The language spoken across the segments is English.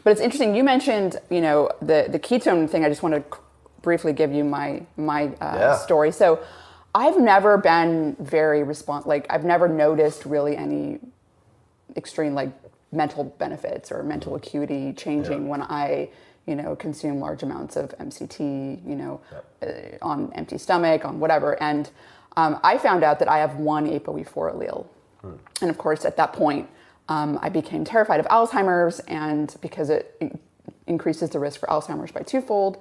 But it's interesting. You mentioned, the ketone thing. I just want to briefly give you my story. So I've never been very I've never noticed really any extreme mental benefits or mental acuity changing when I, consume large amounts of MCT, on empty stomach, on whatever. And I found out that I have one APOE4 allele. And of course, at that point, I became terrified of Alzheimer's, and because it increases the risk for Alzheimer's by twofold.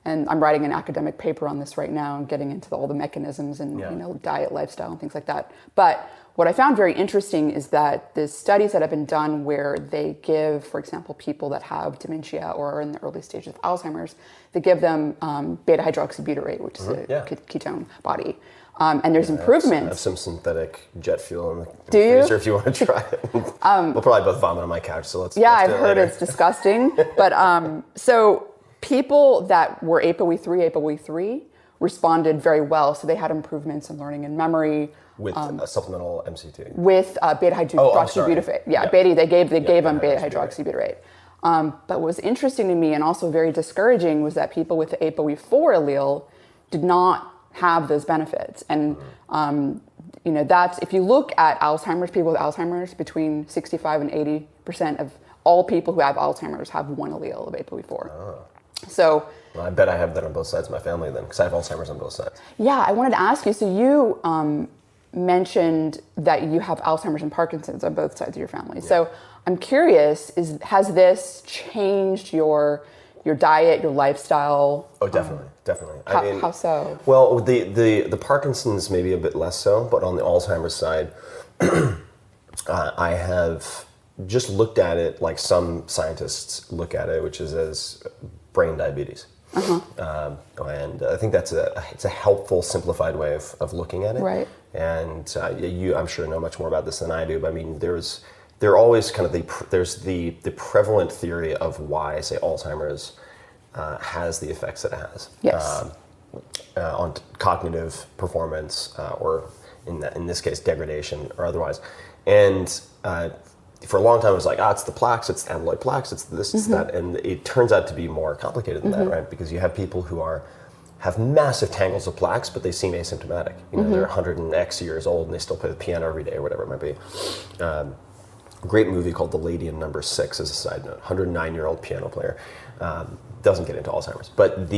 And I'm writing an academic paper on this right now and getting into all the mechanisms and diet, lifestyle, and things like that. But what I found very interesting is that the studies that have been done where they give, for example, people that have dementia or are in the early stages of Alzheimer's, they give them beta-hydroxybutyrate, which is a ketone body. And there's improvements. I have some synthetic jet fuel in the freezer if you want to try it. We'll probably both vomit on my couch, so let's I've do it heard later. it's disgusting. But so people that were APOE3 responded very well. So they had improvements in learning and memory. With supplemental MCT. With beta-hydroxybutyrate. They gave them beta-hydroxybutyrate. But what was interesting to me and also very discouraging was that people with the APOE4 allele did not have those benefits. And that's, if you look at Alzheimer's, people with Alzheimer's, between 65 and 80% of all people who have Alzheimer's have one allele of APOE4. Oh. So, well, I bet I have that on both sides of my family then, because I have Alzheimer's on both sides. Yeah, I wanted to ask you, so you mentioned that you have Alzheimer's and Parkinson's on both sides of your family. Yeah. So I'm curious, has this changed your diet, your lifestyle? Oh, definitely. How so? Well, the Parkinson's maybe a bit less so, but on the Alzheimer's side, I have just looked at it like some scientists look at it, which is as brain diabetes. And I think it's a helpful, simplified way of looking at it. Right. And you, I'm sure, know much more about this than I do. But I mean, there are always kind of there's the prevalent theory of why, say, Alzheimer's has the effects that it has. Yes. On cognitive performance, or in this case, degradation or otherwise. And for a long time, it was like, it's the plaques, it's the amyloid plaques, it's this, it's that. And it turns out to be more complicated than that, right? Because you have people who have massive tangles of plaques, but they seem asymptomatic. They're 100 and X years old and they still play the piano every day or whatever it might be. A great movie called The Lady in Number 6 as a side note, 109-year-old piano player. Doesn't get into Alzheimer's. But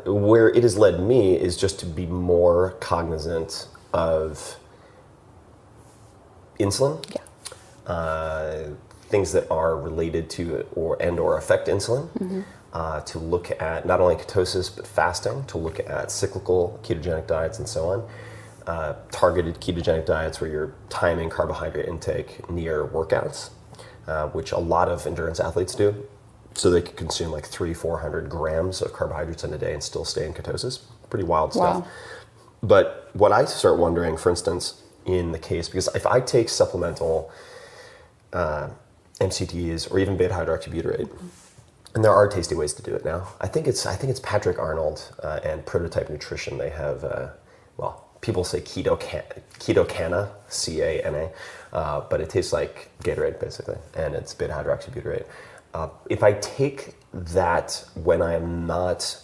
where it has led me is just to be more cognizant of insulin. Yeah. Things that are related to or affect insulin, to look at not only ketosis but fasting, to look at cyclical ketogenic diets and so on, targeted ketogenic diets where you're timing carbohydrate intake near workouts, which a lot of endurance athletes do, so they can consume like 300-400 grams of carbohydrates in a day and still stay in ketosis. Pretty wild stuff. Wow. But what I start wondering, for instance, in the case, because if I take supplemental MCTs or even beta-hydroxybutyrate, and there are tasty ways to do it now. I think it's Patrick Arnold and Prototype Nutrition. They have people say Keto Cana, C-A-N-A, but it tastes like Gatorade basically, and it's beta-hydroxybutyrate. If I take that when I am not,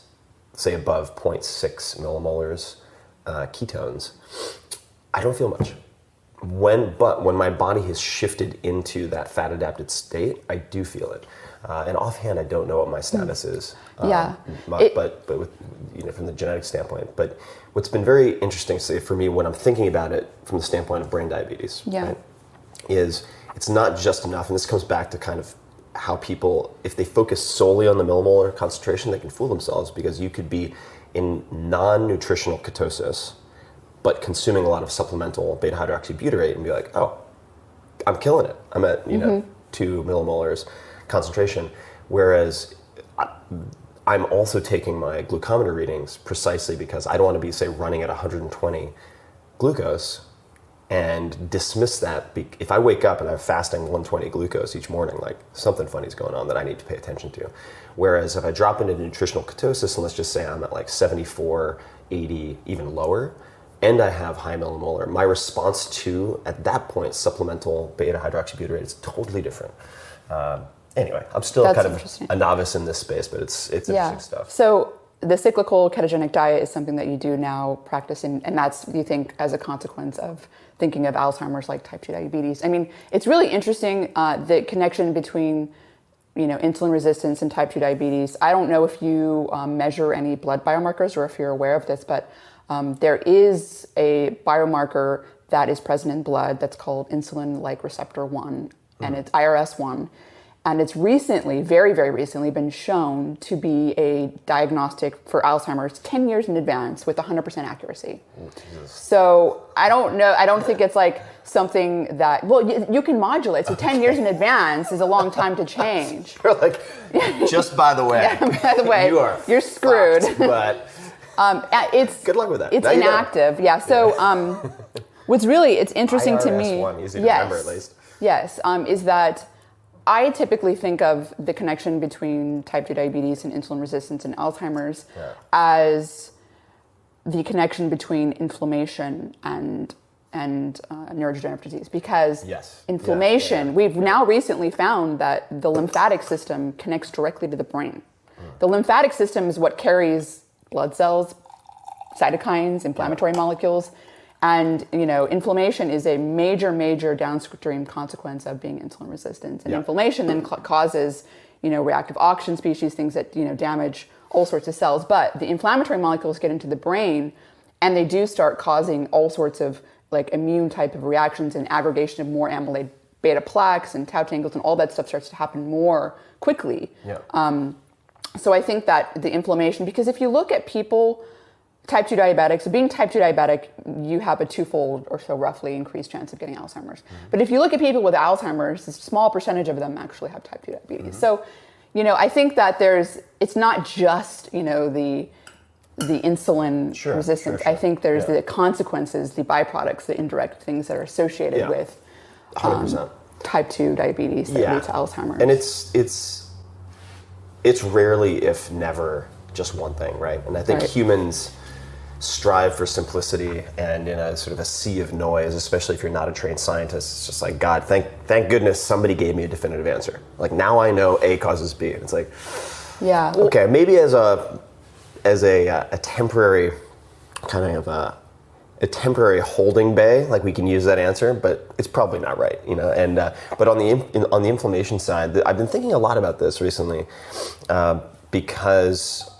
say, above 0.6 millimolars ketones, I don't feel much. But when my body has shifted into that fat adapted state, I do feel it. And offhand, I don't know what my status is. But with, from the genetic standpoint. But what's been very interesting, say, for me, when I'm thinking about it from the standpoint of brain diabetes, right, is it's not just enough. And this comes back to kind of how people, if they focus solely on the millimolar concentration, they can fool themselves, because you could be in non-nutritional ketosis but consuming a lot of supplemental beta-hydroxybutyrate and be like, oh, I'm killing it. I'm at 2 millimolars concentration. Whereas I'm also taking my glucometer readings precisely because I don't want to be, say, running at 120 glucose and dismiss that. If I wake up and I'm fasting 120 glucose each morning, like something funny is going on that I need to pay attention to. Whereas if I drop into nutritional ketosis, and let's just say I'm at like 74, 80, even lower, and I have high millimolar, my response to, at that point, supplemental beta-hydroxybutyrate is totally different. Anyway, I'm still That's kind of a novice in this space, but it's interesting stuff. So the cyclical ketogenic diet is something that you do now practice, and that's, you think, as a consequence of thinking of Alzheimer's, like type 2 diabetes. I mean, it's really interesting, the connection between, insulin resistance and type 2 diabetes. I don't know if you measure any blood biomarkers or if you're aware of this, but there is a biomarker that is present in blood that's called insulin-like receptor 1, and it's IRS1. And it's recently, very, very recently, been shown to be a diagnostic for Alzheimer's 10 years in advance with 100% accuracy. So I don't know, I don't think it's like something that, well, you can modulate. So 10 years in advance is a long time to change. You're like, just by the way. Yeah, by the way, you're screwed. Fucked, but it's good luck with that. It's inactive. Yeah. So what's really, it's interesting to me. IRS1, easy to remember at least. Yes, is that I typically think of the connection between type 2 diabetes and insulin resistance and Alzheimer's as the connection between inflammation and neurodegenerative disease, because inflammation, we've now recently found that the lymphatic system connects directly to the brain. The lymphatic system is what carries blood cells, cytokines, inflammatory molecules. And, inflammation is a major, major downstream consequence of being insulin resistant. And inflammation then causes, reactive oxygen species, things that, damage all sorts of cells. But the inflammatory molecules get into the brain, and they do start causing all sorts of like immune type of reactions and aggregation of more amyloid beta plaques and tau tangles, and all that stuff starts to happen more quickly. So I think that the inflammation, because if you look at people, type 2 diabetics, so being type 2 diabetic, you have a twofold or so roughly increased chance of getting Alzheimer's. But if you look at people with Alzheimer's, a small percentage of them actually have type 2 diabetes. So, I think that it's not just, the insulin resistance. I think there's the consequences, the byproducts, the indirect things that are associated with 100%. Type 2 diabetes that lead to Alzheimer's. And it's rarely, if never, just one thing, right? And I think humans strive for simplicity, and in a sort of a sea of noise, especially if you're not a trained scientist, it's just like, God, thank goodness somebody gave me a definitive answer. Like, now I know A causes B. And it's like, okay, maybe as a temporary kind of a temporary holding bay, like we can use that answer, but it's probably not right, And but on the inflammation side, I've been thinking a lot about this recently, because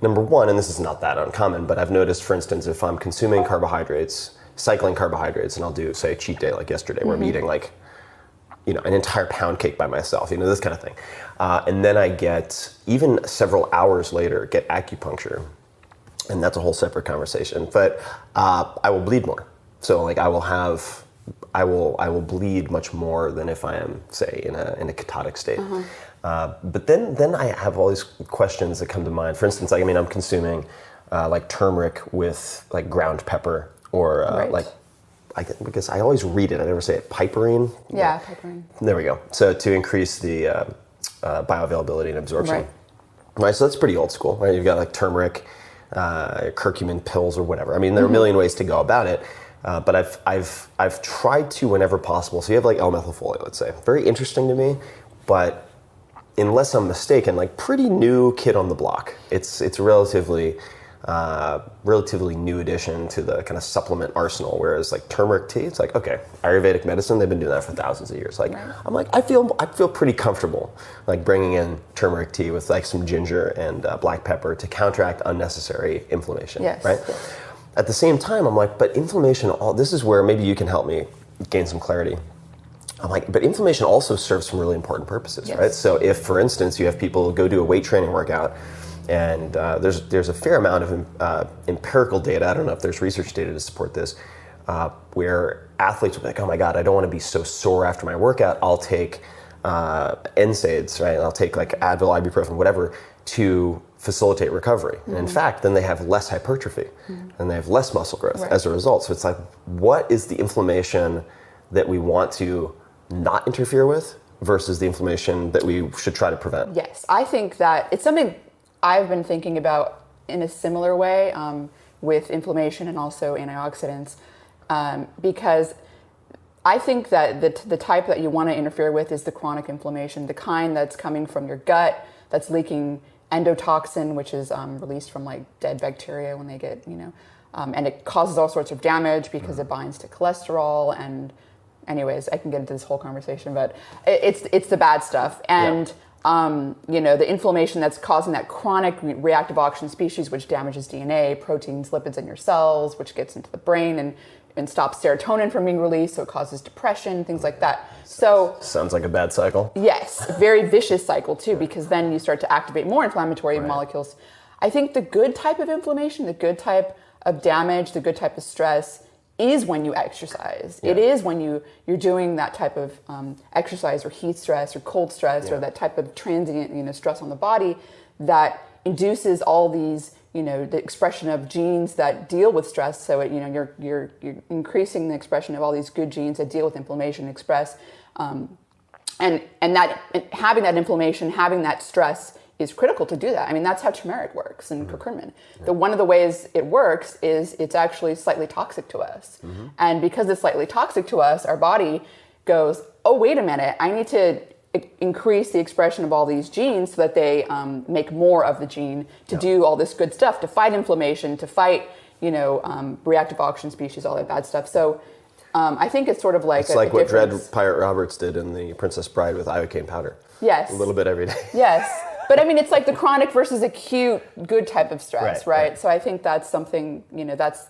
number one, and this is not that uncommon, but I've noticed, for instance, if I'm consuming carbohydrates, cycling carbohydrates, and I'll do, say, a cheat day like yesterday, where I'm eating like, an entire pound cake by myself, this kind of thing. And then I get, even several hours later, get acupuncture. And that's a whole separate conversation. But I will bleed more. So like I will bleed much more than if I am, say, in a ketotic state. But then I have all these questions that come to mind. For instance, I'm consuming like turmeric with like ground pepper, or because I always read it, I never say it, piperine. Yeah, piperine. There we go. So to increase the bioavailability and absorption. Right. So that's pretty old school. Right. You've got like turmeric, curcumin pills, or whatever. There are a million ways to go about it. But I've tried to, whenever possible. So you have like L-methylfolate, let's say. Very interesting to me, but unless I'm mistaken, like pretty new kid on the block. It's a relatively new addition to the kind of supplement arsenal. Whereas like turmeric tea, it's like, okay, Ayurvedic medicine, they've been doing that for thousands of years. Like I'm like, I feel pretty comfortable like bringing in turmeric tea with like some ginger and black pepper to counteract unnecessary inflammation. Right. Yes. At the same time, I'm like, but inflammation. This is where maybe you can help me gain some clarity. I'm like, but inflammation also serves some really important purposes, right? So if, for instance, you have people go do a weight training workout, and there's a fair amount of empirical data, I don't know if there's research data to support this, where athletes will be like, oh my God, I don't want to be so sore after my workout, I'll take NSAIDs, right? I'll take like Advil, ibuprofen, whatever, to facilitate recovery. And in fact, then they have less hypertrophy, and they have less muscle growth as a result. So it's like, what is the inflammation that we want to not interfere with versus the inflammation that we should try to prevent? Yes, I think that it's something I've been thinking about in a similar way with inflammation and also antioxidants, because I think that the type that you want to interfere with is the chronic inflammation, the kind that's coming from your gut, that's leaking endotoxin, which is released from like dead bacteria when they get, and it causes all sorts of damage because it binds to cholesterol. And anyways, I can get into this whole conversation, but it's the bad stuff. And the inflammation that's causing that chronic reactive oxygen species, which damages DNA, proteins, lipids in your cells, which gets into the brain and stops serotonin from being released, so it causes depression, things like that. So sounds like a bad cycle. Yes, very vicious cycle too, because then you start to activate more inflammatory molecules. I think the good type of inflammation, the good type of damage, the good type of stress is when you exercise. It is when you're doing that type of exercise or heat stress or cold stress or that type of transient stress on the body that induces all these the expression of genes that deal with stress. So you're increasing the expression of all these good genes that deal with inflammation, express, and that having that inflammation, having that stress is critical to do that. I mean, that's how turmeric works and curcumin. One of the ways it works is it's actually slightly toxic to us, and because it's slightly toxic to us, our body goes, oh, wait a minute, I need to increase the expression of all these genes so that they make more of the gene to do all this good stuff, to fight inflammation, to fight, reactive oxygen species, all that bad stuff. So I think it's sort of like it's like what Dread Pirate Roberts did in The Princess Bride with iocane powder. Yes. A little bit every day. Yes. But I mean, it's like the chronic versus acute good type of stress, right? So I think that's something, that's